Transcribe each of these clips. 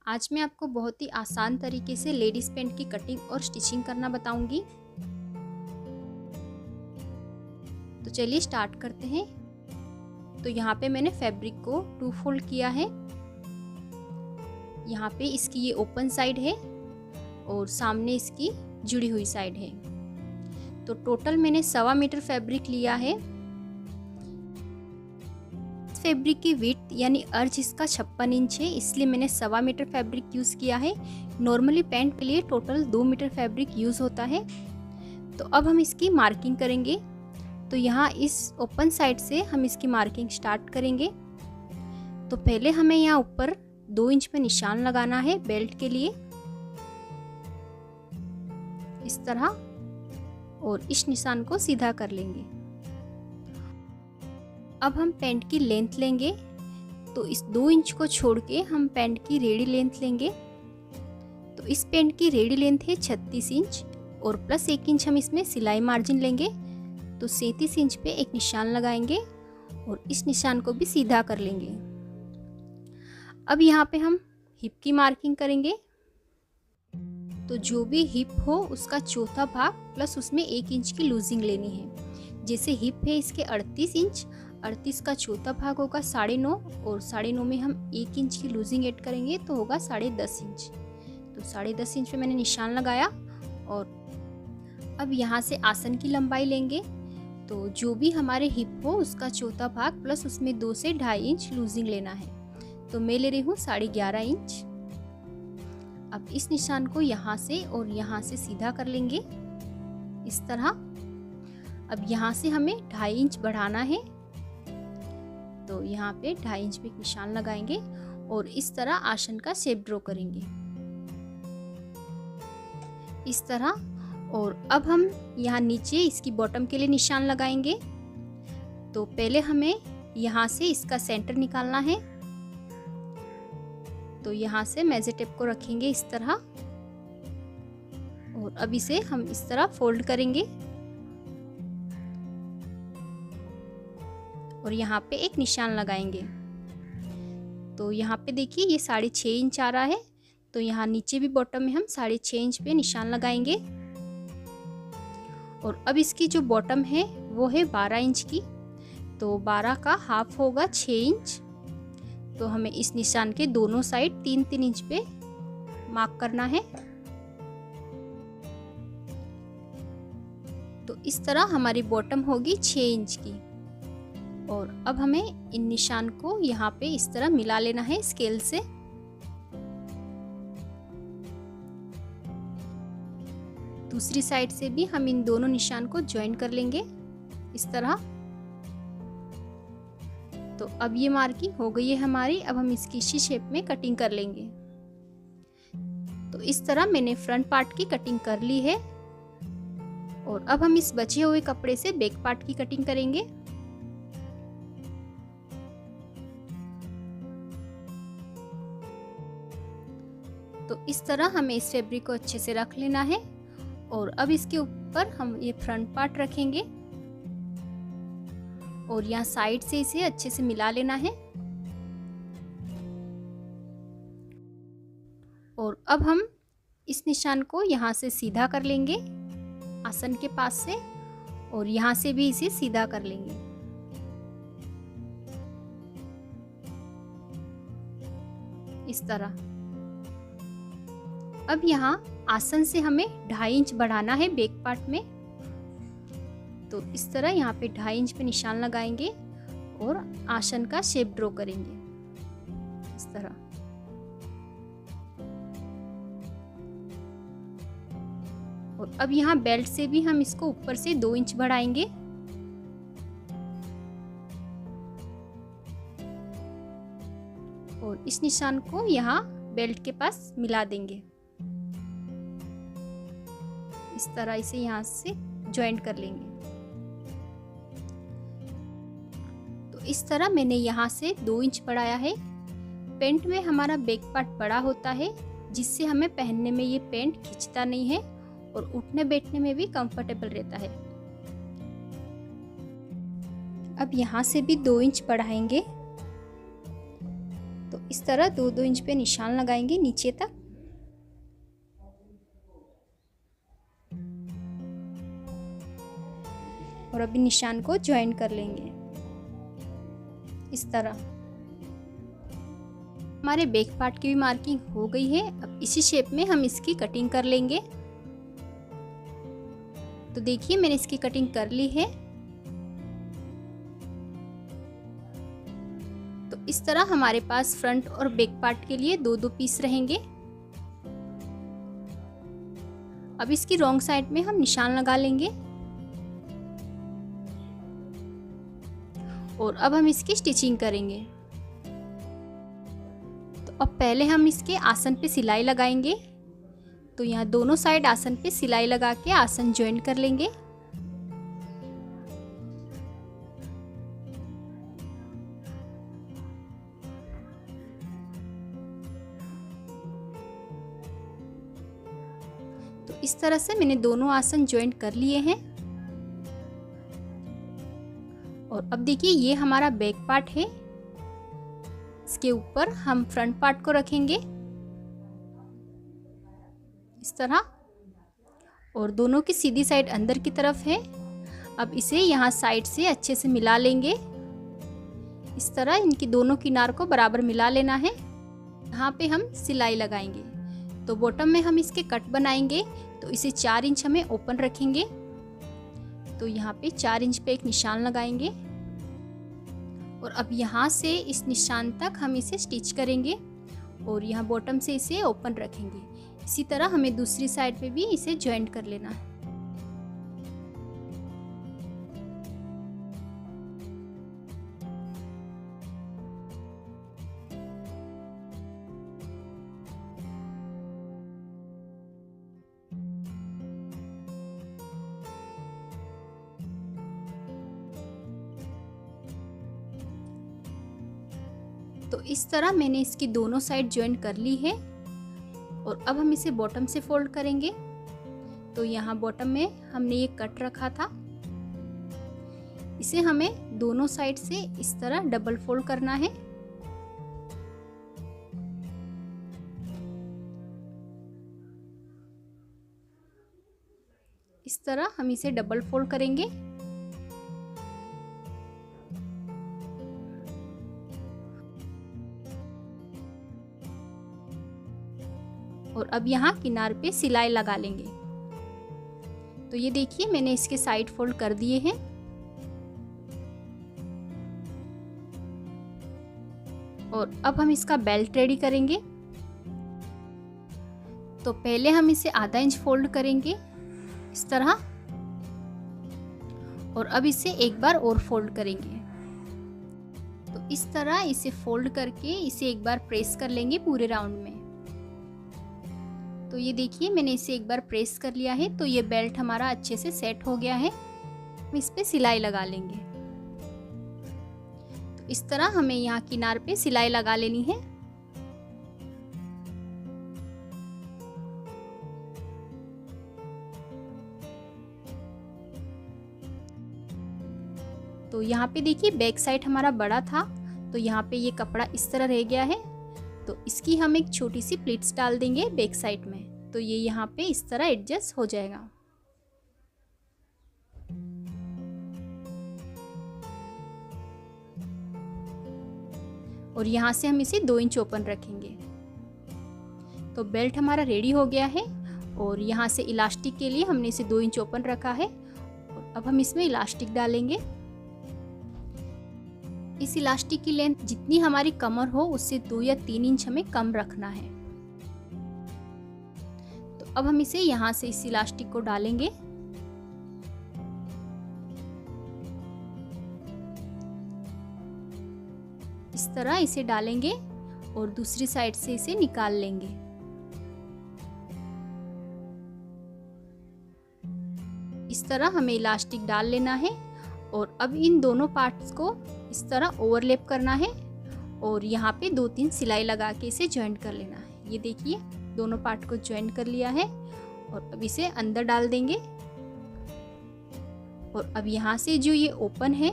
आज मैं आपको बहुत ही आसान तरीके से लेडीज़ पैंट की कटिंग और स्टिचिंग करना बताऊंगी। तो चलिए स्टार्ट करते हैं। तो यहाँ पे मैंने फैब्रिक को 2 फोल्ड किया है। यहाँ पे इसकी ये ओपन साइड है और सामने इसकी जुड़ी हुई साइड है। तो टोटल मैंने 1.25 मीटर फैब्रिक लिया है। फैब्रिक की विड्थ यानी अर्ज इसका 56 इंच है, इसलिए मैंने 1.25 मीटर फैब्रिक यूज़ किया है। नॉर्मली पैंट के लिए टोटल 2 मीटर फैब्रिक यूज़ होता है। तो अब हम इसकी मार्किंग करेंगे। तो यहाँ इस ओपन साइड से हम इसकी मार्किंग स्टार्ट करेंगे। तो पहले हमें यहाँ ऊपर 2 इंच पे निशान लगाना है बेल्ट के लिए, इस तरह, और इस निशान को सीधा कर लेंगे। अब हम पैंट की लेंथ लेंगे। तो इस 2 इंच को छोड़ के हम पैंट की रेडी लेंथ लेंगे। तो इस पैंट की रेडी लेंथ है 36 इंच और प्लस 1 इंच हम इसमें सिलाई मार्जिन लेंगे। तो 37 इंच पे एक निशान लगाएंगे और इस निशान को भी सीधा कर लेंगे। अब यहाँ पे हम हिप की मार्किंग करेंगे। तो जो भी हिप हो उसका चौथा भाग प्लस उसमें 1 इंच की लूजिंग लेनी है। जैसे हिप है इसके 38 इंच, 38 का चौथा भाग होगा 9.5 और 9.5 में हम 1 इंच की लूजिंग ऐड करेंगे तो होगा 10.5 इंच। तो 10.5 इंच पे मैंने निशान लगाया। और अब यहाँ से आसन की लंबाई लेंगे। तो जो भी हमारे हिप हो उसका चौथा भाग प्लस उसमें 2 से 2.5 इंच लूजिंग लेना है। तो मैं ले रही हूँ 11.5 इंच। अब इस निशान को यहाँ से और यहाँ से सीधा कर लेंगे, इस तरह। अब यहाँ से हमें 2.5 इंच बढ़ाना है। तो यहाँ पे 2.5 इंच पे एक निशान लगाएंगे और इस तरह आसन का शेप ड्रॉ करेंगे, इस तरह। और अब हम यहाँ नीचे इसकी बॉटम के लिए निशान लगाएंगे। तो पहले हमें यहाँ से इसका सेंटर निकालना है। तो यहाँ से मेजर टेप को रखेंगे इस तरह और अब इसे हम इस तरह फोल्ड करेंगे और यहाँ पे एक निशान लगाएंगे। तो यहाँ पे देखिए ये 6.5 इंच आ रहा है। तो यहाँ नीचे भी बॉटम में हम 6.5 इंच पे निशान लगाएंगे। और अब इसकी जो बॉटम है वो है 12 इंच की। तो 12 का हाफ होगा 6 इंच। तो हमें इस निशान के दोनों साइड 3-3 इंच पे मार्क करना है। तो इस तरह हमारी बॉटम होगी 6 इंच की। और अब हमें इन निशान को यहाँ पे इस तरह मिला लेना है स्केल से। दूसरी साइड से भी हम इन दोनों निशान को ज्वाइन कर लेंगे, इस तरह। तो अब ये मार्किंग हो गई है हमारी। अब हम इसकी इसी शेप में कटिंग कर लेंगे। तो इस तरह मैंने फ्रंट पार्ट की कटिंग कर ली है। और अब हम इस बचे हुए कपड़े से बैक पार्ट की कटिंग करेंगे। तो इस तरह हमें इस फैब्रिक को अच्छे से रख लेना है। और अब इसके ऊपर हम ये फ्रंट पार्ट रखेंगे और यहाँ साइड से इसे अच्छे से मिला लेना है। और अब हम इस निशान को यहाँ से सीधा कर लेंगे आसन के पास से और यहाँ से भी इसे सीधा कर लेंगे, इस तरह। अब यहाँ आसन से हमें 2.5 इंच बढ़ाना है बैक पार्ट में। तो इस तरह यहाँ पे 2.5 इंच पे निशान लगाएंगे और आसन का शेप ड्रॉ करेंगे, इस तरह। और अब यहाँ बेल्ट से भी हम इसको ऊपर से 2 इंच बढ़ाएंगे। और इस निशान को यहाँ बेल्ट के पास मिला देंगे, इस तरह। इसे यहाँ से ज्वाइंट कर लेंगे। तो इस तरह मैंने यहाँ से 2 इंच बढ़ाया है। पैंट में हमारा बैक पार्ट बड़ा होता है जिससे हमें पहनने में ये पैंट खिंचता नहीं है और उठने बैठने में भी कंफर्टेबल रहता है। अब यहाँ से भी 2 इंच बढ़ाएंगे। तो इस तरह 2-2 इंच पे निशान लगाएंगे नीचे तक। और अभी निशान को ज्वाइन कर लेंगे इस तरह। हमारे बैक पार्ट की भी मार्किंग हो गई है। अब इसी शेप में हम इसकी कटिंग कर लेंगे। तो देखिए मैंने इसकी कटिंग कर ली है। तो इस तरह हमारे पास फ्रंट और बैक पार्ट के लिए 2-2 पीस रहेंगे। अब इसकी रॉन्ग साइड में हम निशान लगा लेंगे और अब हम इसकी स्टिचिंग करेंगे। तो अब पहले हम इसके आसन पे सिलाई लगाएंगे। तो यहाँ दोनों साइड आसन पे सिलाई लगा के आसन ज्वाइन कर लेंगे। तो इस तरह से मैंने दोनों आसन ज्वाइन कर लिए हैं। और अब देखिए ये हमारा बैक पार्ट है। इसके ऊपर हम फ्रंट पार्ट को रखेंगे इस तरह, और दोनों की सीधी साइड अंदर की तरफ है। अब इसे यहाँ साइड से अच्छे से मिला लेंगे इस तरह। इनकी दोनों किनार को बराबर मिला लेना है। यहाँ पे हम सिलाई लगाएंगे। तो बॉटम में हम इसके कट बनाएंगे। तो इसे 4 इंच हमें ओपन रखेंगे। तो यहाँ पे 4 इंच पे एक निशान लगाएंगे और अब यहाँ से इस निशान तक हम इसे स्टिच करेंगे और यहाँ बॉटम से इसे ओपन रखेंगे। इसी तरह हमें दूसरी साइड पे भी इसे ज्वाइंट कर लेना है। तो इस तरह मैंने इसकी दोनों साइड ज्वाइन कर ली है और अब हम इसे बॉटम से फोल्ड करेंगे। तो यहाँ बॉटम में हमने ये कट रखा था, इसे हमें दोनों साइड से इस तरह डबल फोल्ड करना है। इस तरह हम इसे डबल फोल्ड करेंगे। और अब यहाँ किनार पे सिलाई लगा लेंगे। तो ये देखिए मैंने इसके साइड फोल्ड कर दिए हैं। और अब हम इसका बेल्ट रेडी करेंगे। तो पहले हम इसे आधा इंच फोल्ड करेंगे इस तरह और अब इसे एक बार और फोल्ड करेंगे। तो इस तरह इसे फोल्ड करके इसे एक बार प्रेस कर लेंगे पूरे राउंड में। तो ये देखिए मैंने इसे एक बार प्रेस कर लिया है। तो ये बेल्ट हमारा अच्छे से सेट हो गया है। हम इस पे सिलाई लगा लेंगे। तो इस तरह हमें यहाँ किनार पे सिलाई लगा लेनी है। तो यहाँ पे देखिए बैक साइड हमारा बड़ा था, तो यहाँ पे ये कपड़ा इस तरह रह गया है। तो इसकी हम एक छोटी सी प्लीट्स डाल देंगे बैक साइड में। तो ये यहाँ पे इस तरह एडजस्ट हो जाएगा। और यहाँ से हम इसे 2 इंच ओपन रखेंगे। तो बेल्ट हमारा रेडी हो गया है। और यहाँ से इलास्टिक के लिए हमने इसे 2 इंच ओपन रखा है। और अब हम इसमें इलास्टिक डालेंगे। इस इलास्टिक की लेंथ जितनी हमारी कमर हो उससे 2 या 3 इंच हमें कम रखना है। तो अब हम इसे यहाँ से इस इलास्टिक को डालेंगे। इस तरह इसे डालेंगे और दूसरी साइड से इसे निकाल लेंगे। इस तरह हमें इलास्टिक डाल लेना है। और अब इन दोनों पार्ट्स को इस तरह ओवरलैप करना है और यहाँ पे 2-3 सिलाई लगा के इसे ज्वाइंट कर लेना है। ये देखिए दोनों पार्ट को ज्वाइंट कर लिया है और अब इसे अंदर डाल देंगे। और अब यहाँ से जो ये ओपन है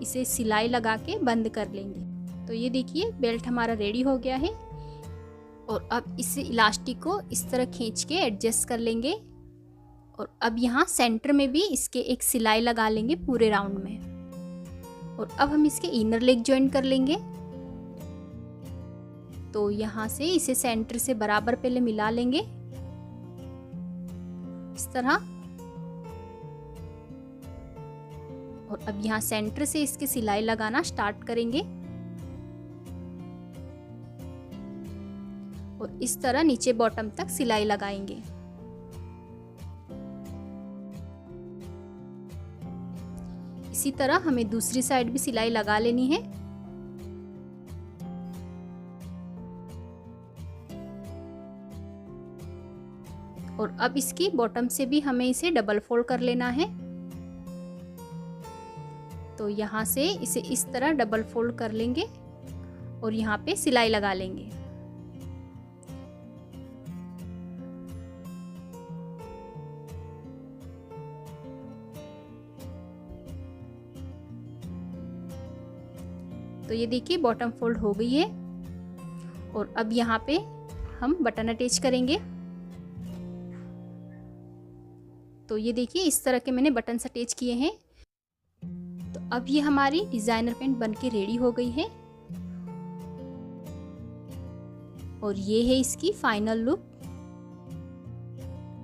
इसे सिलाई लगा के बंद कर लेंगे। तो ये देखिए बेल्ट हमारा रेडी हो गया है। और अब इस इलास्टिक को इस तरह खींच के एडजस्ट कर लेंगे। और अब यहाँ सेंटर में भी इसके एक सिलाई लगा लेंगे पूरे राउंड में। और अब हम इसके इनर लेग ज्वाइन कर लेंगे। तो यहाँ से इसे सेंटर से बराबर पहले मिला लेंगे इस तरह। और अब यहाँ सेंटर से इसके सिलाई लगाना स्टार्ट करेंगे और इस तरह नीचे बॉटम तक सिलाई लगाएंगे। इसी तरह हमें दूसरी साइड भी सिलाई लगा लेनी है। और अब इसकी बॉटम से भी हमें इसे डबल फोल्ड कर लेना है। तो यहाँ से इसे इस तरह डबल फोल्ड कर लेंगे और यहाँ पे सिलाई लगा लेंगे। तो ये देखिए बॉटम फोल्ड हो गई है। और अब यहाँ पे हम बटन अटैच करेंगे। तो ये देखिए इस तरह के मैंने बटन्स अटैच किए हैं। तो अब ये हमारी डिजाइनर पैंट बनके रेडी हो गई है। और ये है इसकी फाइनल लुक।